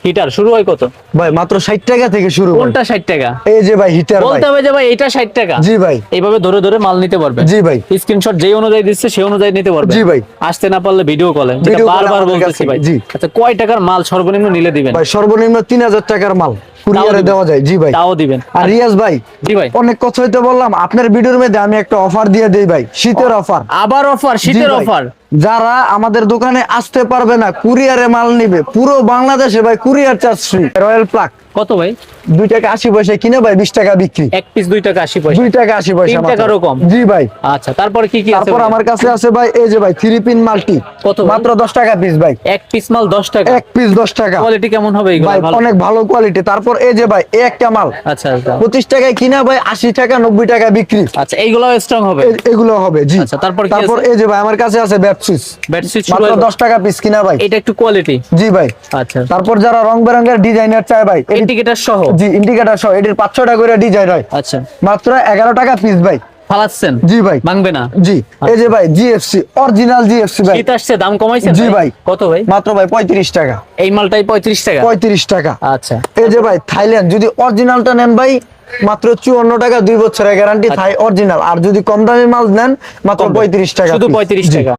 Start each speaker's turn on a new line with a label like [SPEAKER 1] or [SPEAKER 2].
[SPEAKER 1] Heater শুরু হয় কত
[SPEAKER 2] ভাই মাত্র 60 টাকা থেকে শুরু।
[SPEAKER 1] কোনটা 60 টাকা?
[SPEAKER 2] এই যে ভাই হিটার ভাই,
[SPEAKER 1] বলতে হবে যে ভাই এটা 60 টাকা।
[SPEAKER 2] জি ভাই,
[SPEAKER 1] এইভাবে ধরে ধরে মাল নিতে পারবে।
[SPEAKER 2] জি ভাই,
[SPEAKER 1] স্ক্রিনশট যেই অনুযায়ী দিচ্ছে সেই অনুযায়ী নিতে পারবে।
[SPEAKER 2] জি ভাই,
[SPEAKER 1] আসতে না পারলে ভিডিও কলে, যেটা
[SPEAKER 2] ভিডিও কলে
[SPEAKER 1] বারবার
[SPEAKER 2] আমাদের
[SPEAKER 1] বলতেছি
[SPEAKER 2] কাছে,
[SPEAKER 1] ভাই।
[SPEAKER 2] জি।
[SPEAKER 1] আচ্ছা কয় টাকার মাল সর্বনিম্ন নিলে দিবেন?
[SPEAKER 2] ভাই সর্বনিম্ন 3000 টাকার মাল কুরিয়ারে
[SPEAKER 1] দিবেন?
[SPEAKER 2] দেওয়া যায়, জি ভাই।
[SPEAKER 1] তাও দিবেন?
[SPEAKER 2] আর রিয়াজ ভাই,
[SPEAKER 1] জি ভাই।
[SPEAKER 2] অনেক কথা হইতে বললাম, আপনার ভিডিওর মধ্যে আমি একটা অফার দিয়ে দেই ভাই, শীতের অফার।
[SPEAKER 1] আবার অফার, শীতের অফার।
[SPEAKER 2] যারা আমাদের দোকানে আসতে পারবে না, কুরিয়ারে মাল নিবে, পুরো বাংলাদেশে ভাই courier charge free. Royal plug
[SPEAKER 1] কত ভাই?
[SPEAKER 2] 2 টাকা 80 পয়সা কিনে ভাই 20 টাকা বিক্রি।
[SPEAKER 1] এক পিস 2 টাকা 80 পয়সা।
[SPEAKER 2] 2 টাকা 80 পয়সা
[SPEAKER 1] 3 টাকারও কম।
[SPEAKER 2] জি ভাই।
[SPEAKER 1] আচ্ছা তারপরে কি কি আছে?
[SPEAKER 2] তারপর আমার কাছে আছে ভাই, এই যে ভাই 3 পিন মাল্টি,
[SPEAKER 1] কত ভাই?
[SPEAKER 2] মাত্র 10 টাকা পিস ভাই।
[SPEAKER 1] এক পিস মাল 10 টাকা?
[SPEAKER 2] এক পিস 10 টাকা।
[SPEAKER 1] কোয়ালিটি কেমন হবে এগুলো?
[SPEAKER 2] ভাই
[SPEAKER 1] ভালো?
[SPEAKER 2] অনেক ভালো কোয়ালিটি। তারপর এই যে ভাই এই একটা মাল
[SPEAKER 1] আচ্ছা আচ্ছা
[SPEAKER 2] 25 টাকায় কিনা ভাই 80 টাকা 90 টাকা বিক্রি।
[SPEAKER 1] আচ্ছা এইগুলো স্ট্রং হবে?
[SPEAKER 2] এগুলো হবে, জি।
[SPEAKER 1] আচ্ছা তারপর কি
[SPEAKER 2] তারপর
[SPEAKER 1] আছে?
[SPEAKER 2] এই যে ভাই আমার কাছে আছে ব্যাট সুইচ,
[SPEAKER 1] ব্যাট সুইচ
[SPEAKER 2] মাত্র 10 টাকা পিস কিনা ভাই।
[SPEAKER 1] এটা একটু কোয়ালিটি?
[SPEAKER 2] জি ভাই।
[SPEAKER 1] আচ্ছা
[SPEAKER 2] তারপর যারা রং বেরঙের ডিজাইনার চায় ভাই,
[SPEAKER 1] ইন্ডিকেটর সহ?
[SPEAKER 2] জি ইন্ডিকেটর সহ, এটির 500 টাকা করে ডিজাইন হয়,
[SPEAKER 1] আচ্ছা
[SPEAKER 2] মাত্র 11 টাকা পিস ভাই।
[SPEAKER 1] ফালাচ্ছেন?
[SPEAKER 2] জি ভাই।
[SPEAKER 1] ভাঙবে না?
[SPEAKER 2] জি। এই যে ভাই জিএফসি, অরিজিনাল জিএফসি ভাই।
[SPEAKER 1] শীত আসছে, দাম কমাইছেন?
[SPEAKER 2] জি ভাই।
[SPEAKER 1] কত ভাই?
[SPEAKER 2] মাত্র ভাই 35 টাকা।
[SPEAKER 1] এই মালটাই 35 টাকা?
[SPEAKER 2] 35 টাকা।
[SPEAKER 1] আচ্ছা
[SPEAKER 2] এই যে ভাই থাইল্যান্ড, যদি অরিজিনালটা নেন ভাই মাত্র 54 টাকা, 2 বছরের গ্যারান্টি, থাই অরিজিনাল। আর যদি কম দামি মাল নেন মাত্র 35 টাকা,
[SPEAKER 1] শুধু 35 টাকা।